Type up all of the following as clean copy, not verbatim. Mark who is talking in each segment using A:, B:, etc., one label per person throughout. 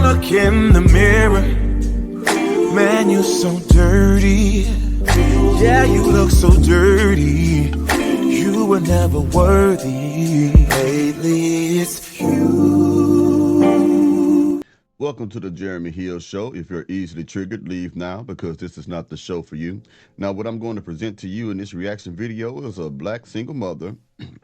A: look in the mirror, man, you're so dirty. Yeah, you look so dirty. You were never worthy. Lately, it's you.
B: Welcome to the Jeremy Hill Show. If you're easily triggered, leave now because this is not the show for you. Now, what I'm going to present to you in this reaction video is a black single mother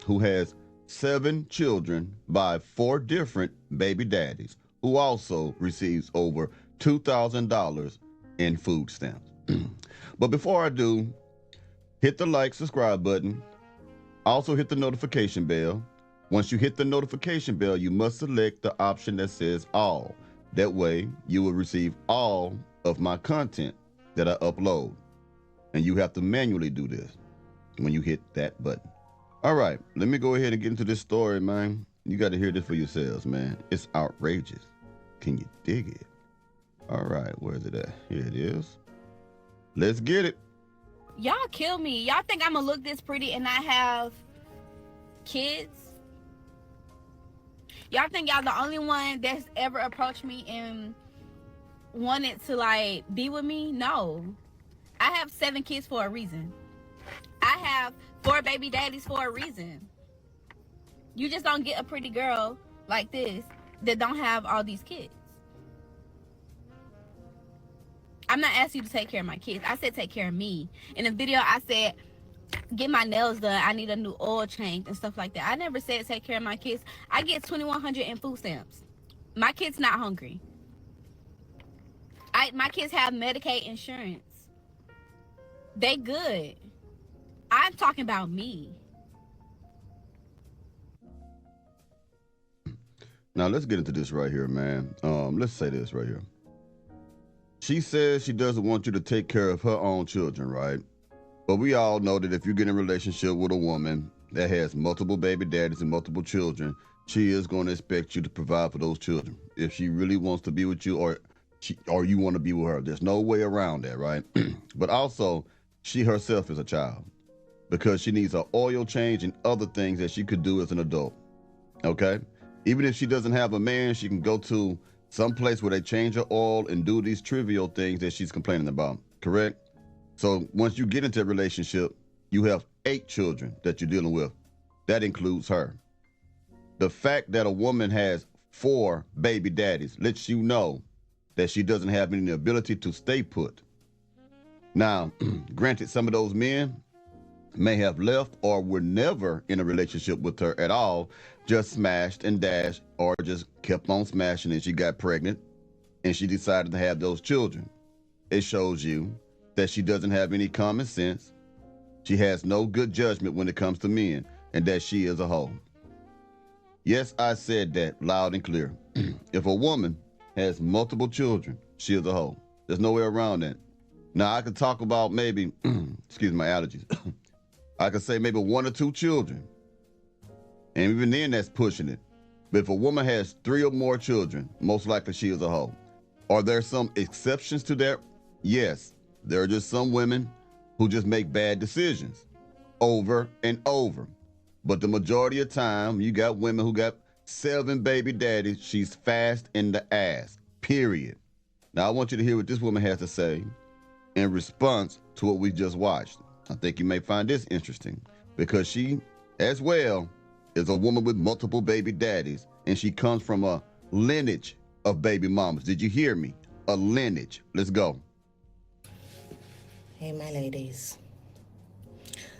B: who has 7 children by 4 different baby daddies, who also receives over $2,000 in food stamps. But before I do, hit the like, subscribe button. Also hit the notification bell. Once you hit the notification bell, you must select the option that says all. That way, you will receive all of my content that I upload. And you have to manually do this when you hit that button. All right, let me go ahead and get into this story, man. You got to hear this for yourselves, man. It's outrageous. Can you dig it? All right, where's it at? Here it is. Let's get it.
C: Y'all kill me. Y'all think I'm gonna look this pretty and not have kids? Y'all think y'all the only one that's ever approached me and wanted to like be with me? No. I have 7 kids for a reason. I have 4 baby daddies for a reason. You just don't get a pretty girl like this that don't have all these kids. I'm not asking you to take care of my kids. I said take care of me. In the video, I said get my nails done. I need a new oil change and stuff like that. I never said take care of my kids. I get $2,100 in food stamps. My kids not hungry. My kids have Medicaid insurance. They good. I'm talking about me.
B: Now let's get into this right here, man. Let's say this right here. She says she doesn't want you to take care of her own children, right? But we all know that if you get in a relationship with a woman that has multiple baby daddies and multiple children, she is going to expect you to provide for those children. If she really wants to be with you or you want to be with her, there's no way around that, right? But also, she herself is a child because she needs an oil change and other things that she could do as an adult, okay? Even if she doesn't have a man, she can go to some place where they change her oil and do these trivial things that she's complaining about, correct? So once you get into a relationship, you have 8 children that you're dealing with. That includes her. The fact that a woman has 4 baby daddies lets you know that she doesn't have any ability to stay put. Now, granted, some of those men may have left or were never in a relationship with her at all, just smashed and dashed or just kept on smashing and she got pregnant and she decided to have those children. It shows you that she doesn't have any common sense. She has no good judgment when it comes to men and that she is a hoe. Yes, I said that loud and clear. If a woman has multiple children, she is a hoe. There's no way around that. Now I could talk about maybe, excuse my allergies. I could say maybe 1 or 2 children. And even then, that's pushing it. But if a woman has 3 or more children, most likely she is a hoe. Are there some exceptions to that? Yes. There are just some women who just make bad decisions over and over. But the majority of time, you got women who got 7 baby daddies. She's fast in the ass, period. Now, I want you to hear what this woman has to say in response to what we just watched. I think you may find this interesting because she, as well, is a woman with multiple baby daddies, and she comes from a lineage of baby mamas. Did you hear me? A lineage. Let's go.
D: Hey, my ladies.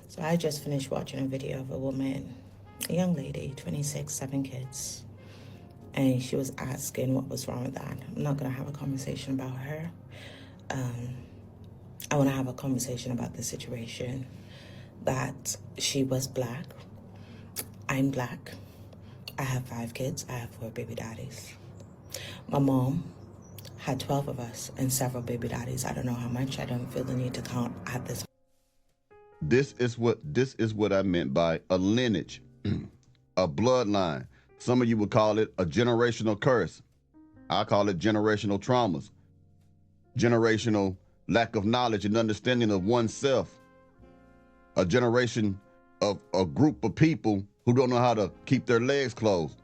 D: So I just finished watching a video of a woman, a young lady, 26, 7 kids. And she was asking what was wrong with that. I'm not going to have a conversation about her. I want to have a conversation about the situation that she was black. I'm black. I have 5 kids. I have 4 baby daddies. My mom had 12 of us and several baby daddies. I don't know how much. I don't feel the need to count at this.
B: This is what I meant by a lineage, a bloodline. Some of you would call it a generational curse. I call it generational traumas, generational lack of knowledge and understanding of oneself, a generation of a group of people who don't know how to keep their legs closed.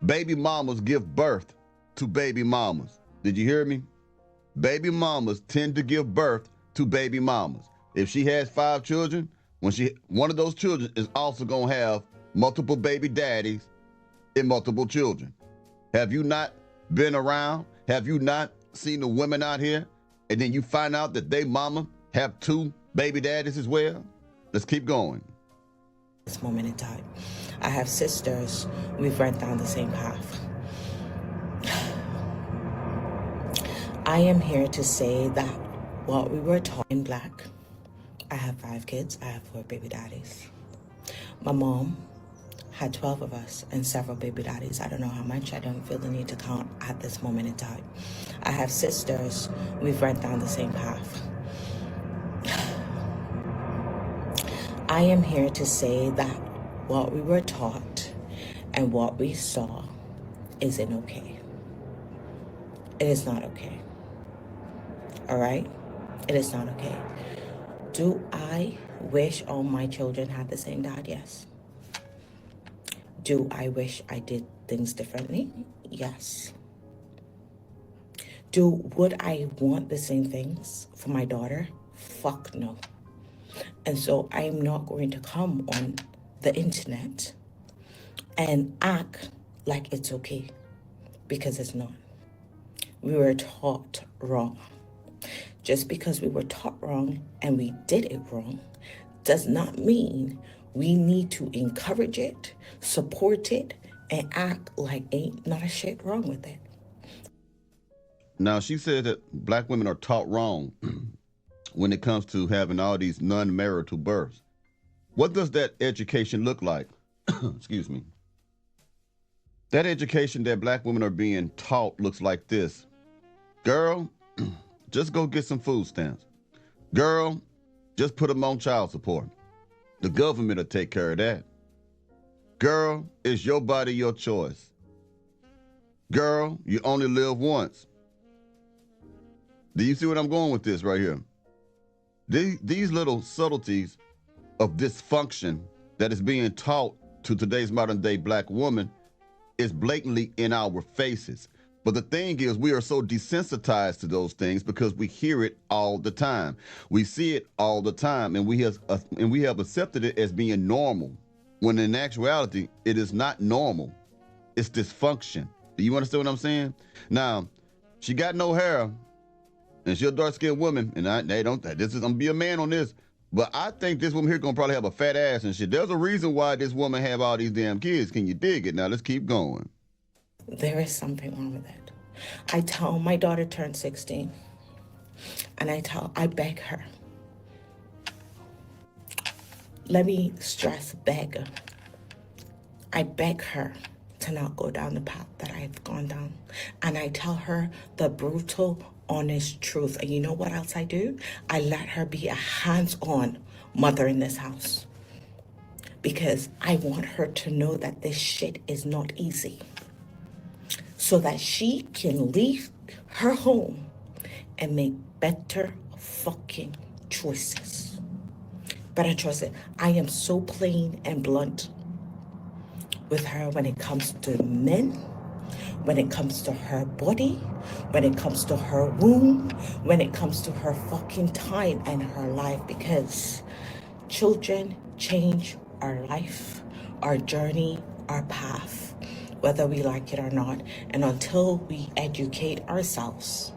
B: Baby mamas give birth to baby mamas. Did you hear me? Baby mamas tend to give birth to baby mamas. If she has 5 children, one of those children is also going to have multiple baby daddies and multiple children. Have you not been around? Have you not seen the women out here? And then you find out that they mama have 2 baby daddies as well? Let's keep going.
D: This moment in time, I have sisters. We've run down the same path. I am here to say that what we were taught in Black, I have 5 kids, I have 4 baby daddies. My mom had 12 of us and several baby daddies. I don't know how much, I don't feel the need to count at this moment in time. I have sisters, we've run down the same path. I am here to say that what we were taught and what we saw isn't okay. It is not okay. All right? It is not okay. Do I wish all my children had the same dad? Yes. Do I wish I did things differently? Yes. Would I want the same things for my daughter? Fuck no. And so I'm not going to come on the internet and act like it's okay, because it's not. We were taught wrong. Just because we were taught wrong and we did it wrong does not mean we need to encourage it, support it, and act like ain't not a shit wrong with it.
B: Now, she said that Black women are taught wrong when it comes to having all these non-marital births. What does that education look like? Excuse me. That education that Black women are being taught looks like this. Girl, just go get some food stamps. Girl, just put them on child support. The government will take care of that. Girl, it's your body, your choice. Girl, you only live once. Do you see what I'm going with this right here? These little subtleties of dysfunction that is being taught to today's modern day Black woman is blatantly in our faces. But the thing is, we are so desensitized to those things because we hear it all the time. We see it all the time, and we have accepted it as being normal, when in actuality, it is not normal. It's dysfunction. Do you understand what I'm saying? Now, she got no hair, and she's a dark-skinned woman, and I'm gonna be a man on this, but I think this woman here gonna probably have a fat ass and shit. There's a reason why this woman have all these damn kids. Can you dig it? Now, let's keep going.
D: There is something wrong with it. I tell my daughter turned 16, and I beg her. Let me stress beg. I beg her to not go down the path that I've gone down. And I tell her the brutal, honest truth. And you know what else I do? I let her be a hands-on mother in this house. Because I want her to know that this shit is not easy. So that she can leave her home and make better fucking choices. Better choices. I am so plain and blunt with her when it comes to men, when it comes to her body, when it comes to her womb, when it comes to her fucking time and her life, because children change our life, our journey, our path, whether we like it or not. And until we educate ourselves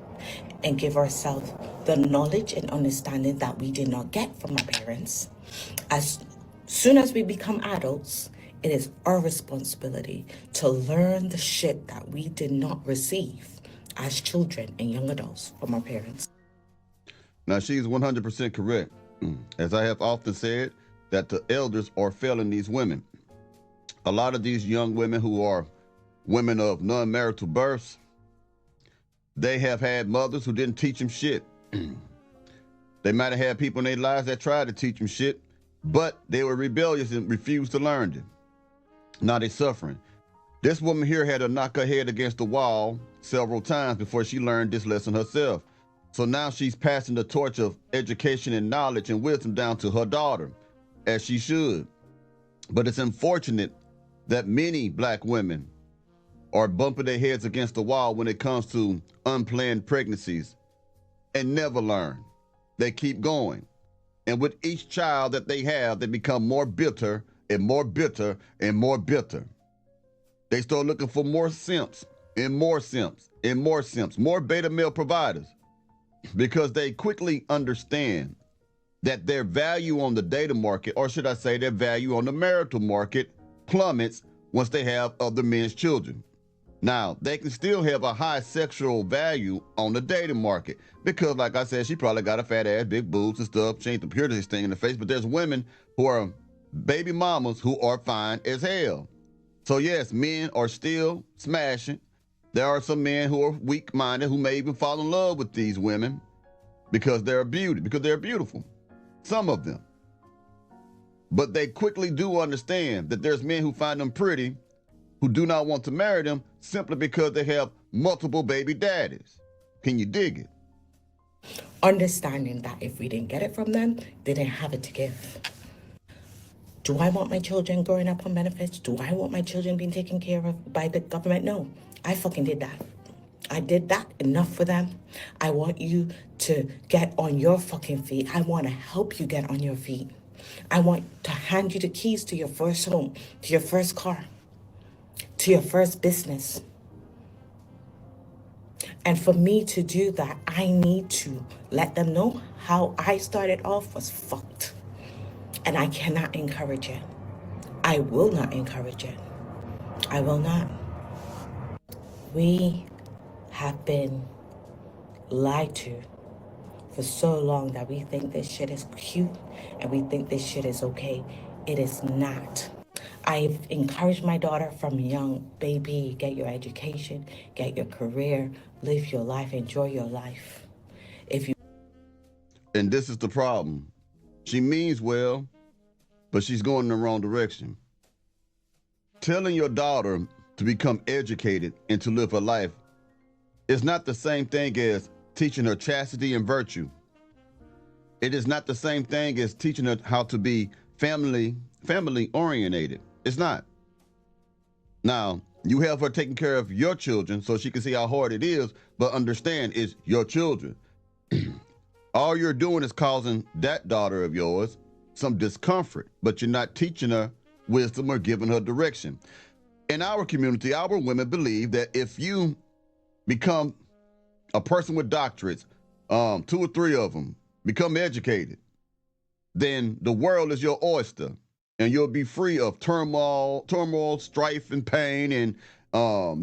D: and give ourselves the knowledge and understanding that we did not get from our parents, as soon as we become adults, it is our responsibility to learn the shit that we did not receive as children and young adults from our parents.
B: Now, she's 100% correct. As I have often said, that the elders are failing these women. A lot of these young women who are women of non-marital births, they have had mothers who didn't teach them shit. They might have had people in their lives that tried to teach them shit, but they were rebellious and refused to learn it. Now they're suffering. This woman here had to knock her head against the wall several times before she learned this lesson herself. So now she's passing the torch of education and knowledge and wisdom down to her daughter, as she should. But it's unfortunate that many Black women are bumping their heads against the wall when it comes to unplanned pregnancies and never learn. They keep going. And with each child that they have, they become more bitter and more bitter and more bitter. They start looking for more simps and more simps and more simps, more beta male providers, because they quickly understand that their value on the dating market, or should I say their value on the marital market, plummets once they have other men's children. Now, they can still have a high sexual value on the dating market because, like I said, she probably got a fat ass, big boobs and stuff. She ain't the purest thing in the face, but there's women who are baby mamas who are fine as hell. So yes, men are still smashing. There are some men who are weak-minded who may even fall in love with these women because they're beautiful. Some of them. But they quickly do understand that there's men who find them pretty who do not want to marry them simply because they have multiple baby daddies. Can you dig it?
D: Understanding that if we didn't get it from them, they didn't have it to give. Do I want my children growing up on benefits? Do I want my children being taken care of by the government? No, I fucking did that. I did that enough for them. I want you to get on your fucking feet. I want to help you get on your feet. I want to hand you the keys to your first home, to your first car, to your first business. And for me to do that, I need to let them know how I started off was fucked. And I cannot encourage it. I will not encourage it. I will not. We have been lied to for so long that we think this shit is cute and we think this shit is okay. It is not. I've encouraged my daughter from young, baby, get your education, get your career, live your life, enjoy your life.
B: And this is the problem. She means well, but she's going in the wrong direction. Telling your daughter to become educated and to live her life is not the same thing as teaching her chastity and virtue. It is not the same thing as teaching her how to be family oriented. It's not. Now, you have her taking care of your children so she can see how hard it is, but understand it's your children. All you're doing is causing that daughter of yours some discomfort, but you're not teaching her wisdom or giving her direction. In our community, our women believe that if you become a person with doctorates, 2 or 3 of them, become educated, then the world is your oyster and you'll be free of turmoil, strife, and pain, and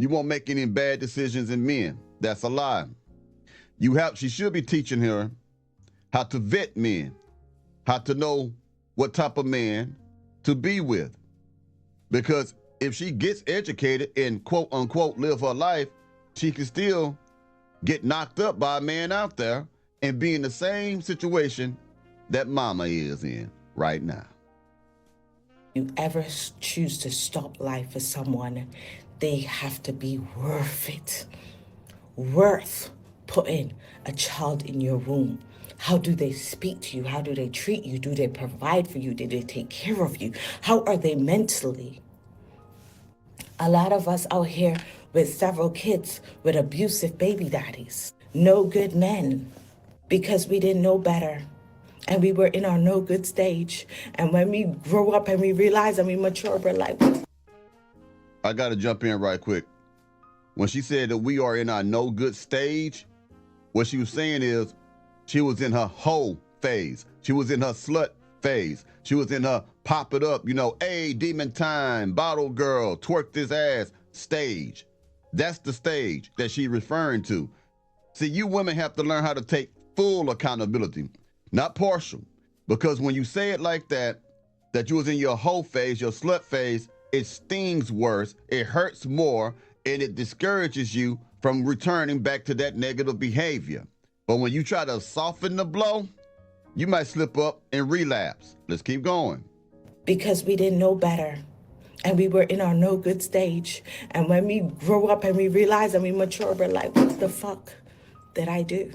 B: you won't make any bad decisions in men. That's a lie. She should be teaching her how to vet men, how to know what type of man to be with. Because if she gets educated and quote unquote live her life, she can still get knocked up by a man out there and be in the same situation that mama is in right now.
D: You ever choose to stop life for someone, they have to be worth it. Worth putting a child in your womb. How do they speak to you? How do they treat you? Do they provide for you? Do they take care of you? How are they mentally? A lot of us out here with several kids with abusive baby daddies. No good men. Because we didn't know better. And we were in our no good stage. And when we grow up and we realize and we mature, we're like,
B: I got to jump in right quick. When she said that we are in our no good stage, what she was saying is she was in her hoe phase. She was in her slut phase. She was in her pop it up, hey, demon time, bottle girl, twerk this ass stage. That's the stage that she's referring to. See, you women have to learn how to take full accountability, not partial. Because when you say it like that you was in your hoe phase, your slut phase, it stings worse, it hurts more, and it discourages you from returning back to that negative behavior. But when you try to soften the blow, you might slip up and relapse. Let's keep going.
D: Because we didn't know better. And we were in our no good stage. And when we grow up and we realize and we mature, we're like, what the fuck did I do?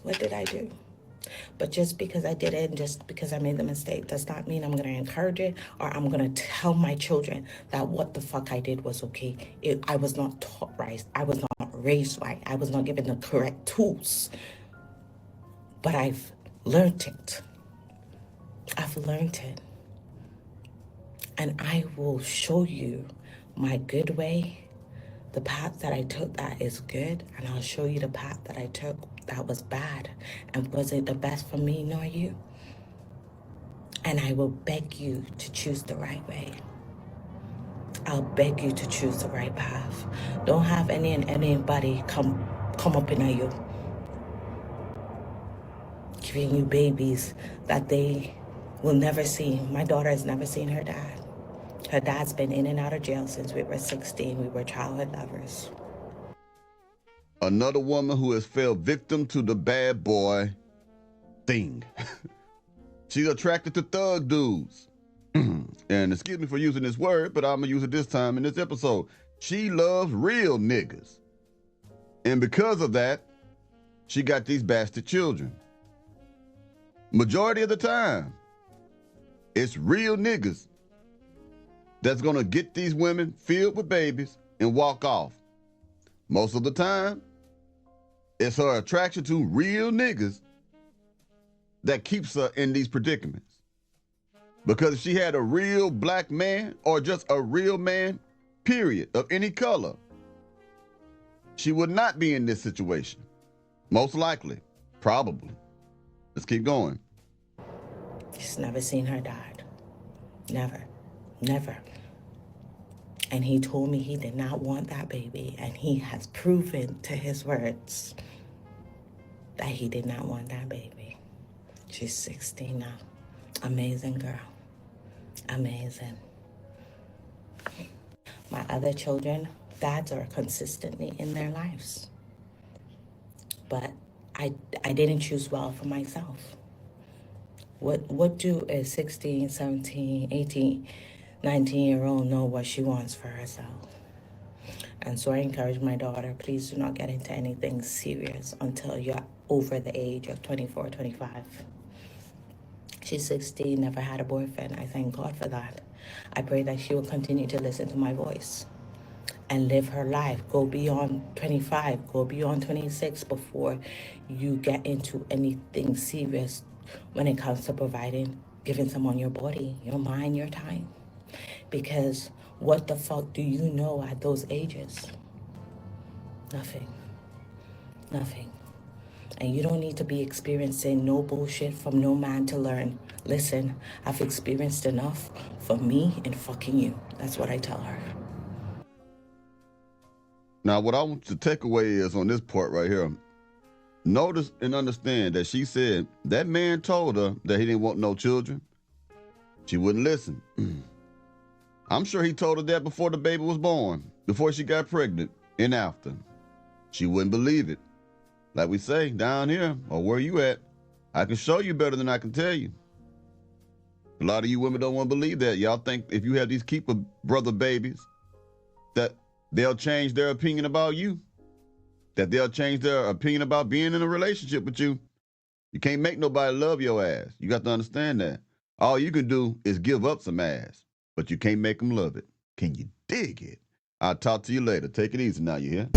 D: What did I do? But just because I did it and just because I made the mistake does not mean I'm going to encourage it or I'm going to tell my children that what the fuck I did was okay. I was not taught right. I was not raised right. I was not given the correct tools. But I've learned it. I've learned it. And I will show you my good way, the path that I took that is good, and I'll show you the path that I took that was bad and wasn't the best for me nor you. And I will beg you to choose the right way. I'll beg you to choose the right path. Don't have anybody come up in you, giving you babies that they will never see. My daughter has never seen her dad. Her dad's been in and out of jail since we were 16. We were childhood lovers.
B: Another woman who has fell victim to the bad boy thing. She's attracted to thug dudes. And excuse me for using this word, but I'm going to use it this time in this episode. She loves real niggas. And because of that, she got these bastard children. Majority of the time, it's real niggas that's going to get these women filled with babies and walk off. Most of the time, it's her attraction to real niggas that keeps her in these predicaments. Because if she had a real black man or just a real man, period, of any color, she would not be in this situation. Most likely, probably. Let's keep going.
D: She's never seen her dad. Never. Never. And he told me he did not want that baby. And he has proven to his words that he did not want that baby. She's 16 now. Amazing girl. Amazing. My other children, dads are consistently in their lives. But I didn't choose well for myself. What do a 16, 17, 18, 19-year-old know what she wants for herself? And so I encourage my daughter, please do not get into anything serious until you're over the age of 24, 25. She's 16, never had a boyfriend. I thank God for that. I pray that she will continue to listen to my voice and live her life. Go beyond 25, go beyond 26 before you get into anything serious when it comes to providing, giving someone your body, your mind, your time. Because what the fuck do you know at those ages? Nothing. Nothing. And you don't need to be experiencing no bullshit from no man to learn. Listen, I've experienced enough for me and fucking you. That's what I tell her.
B: Now, what I want you to take away is on this part right here. Notice and understand that she said that man told her that he didn't want no children. She wouldn't listen. I'm sure he told her that before the baby was born, before she got pregnant and after. She wouldn't believe it. Like we say down here, or where you at, I can show you better than I can tell you. A lot of you women don't want to believe that. Y'all think if you have these keeper brother babies, that they'll change their opinion about you, that they'll change their opinion about being in a relationship with you. You can't make nobody love your ass. You got to understand that. All you can do is give up some ass, but you can't make them love it. Can you dig it? I'll talk to you later. Take it easy now, you hear?